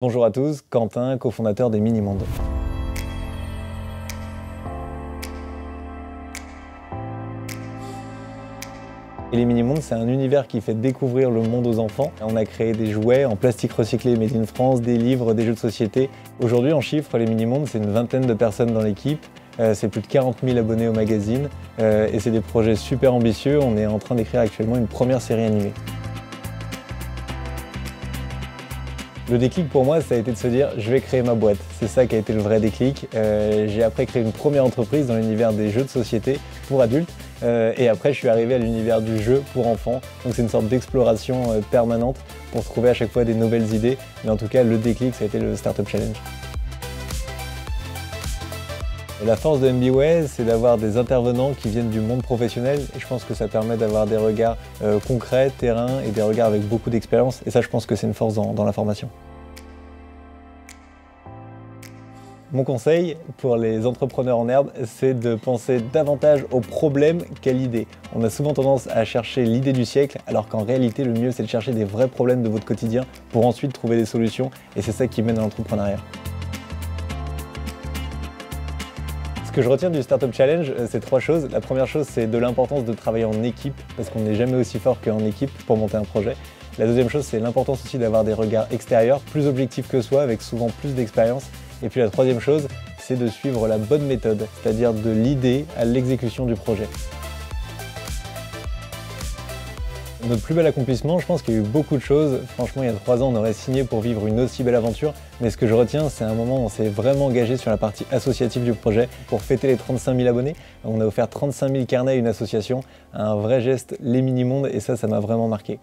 Bonjour à tous, Quentin, cofondateur des Mini-Mondes. Et les Mini-Mondes, c'est un univers qui fait découvrir le monde aux enfants. On a créé des jouets en plastique recyclé made in France, des livres, des jeux de société. Aujourd'hui, en chiffres, les Mini-Mondes, c'est une vingtaine de personnes dans l'équipe. C'est plus de 40 000 abonnés au magazine. Et c'est des projets super ambitieux. On est en train d'écrire actuellement une première série animée. Le déclic pour moi, ça a été de se dire je vais créer ma boîte. C'est ça qui a été le vrai déclic. J'ai après créé une première entreprise dans l'univers des jeux de société pour adultes. Et après, je suis arrivé à l'univers du jeu pour enfants. Donc c'est une sorte d'exploration permanente pour trouver à chaque fois des nouvelles idées. Mais en tout cas, le déclic, ça a été le Startup Challenge. La force de MBWay, c'est d'avoir des intervenants qui viennent du monde professionnel et je pense que ça permet d'avoir des regards concrets, terrain et des regards avec beaucoup d'expérience et ça je pense que c'est une force dans la formation. Mon conseil pour les entrepreneurs en herbe, c'est de penser davantage au problème qu'à l'idée. On a souvent tendance à chercher l'idée du siècle alors qu'en réalité le mieux c'est de chercher des vrais problèmes de votre quotidien pour ensuite trouver des solutions et c'est ça qui mène à l'entrepreneuriat. Ce que je retiens du Startup Challenge, c'est trois choses. La première chose, c'est de l'importance de travailler en équipe, parce qu'on n'est jamais aussi fort qu'en équipe pour monter un projet. La deuxième chose, c'est l'importance aussi d'avoir des regards extérieurs, plus objectifs que soi, avec souvent plus d'expérience. Et puis la troisième chose, c'est de suivre la bonne méthode, c'est-à-dire de l'idée à l'exécution du projet. Notre plus bel accomplissement, je pense qu'il y a eu beaucoup de choses. Franchement, il y a 3 ans, on aurait signé pour vivre une aussi belle aventure. Mais ce que je retiens, c'est un moment où on s'est vraiment engagé sur la partie associative du projet. Pour fêter les 35 000 abonnés, on a offert 35 000 carnets à une association. Un vrai geste, les Mini-Mondes, et ça m'a vraiment marqué.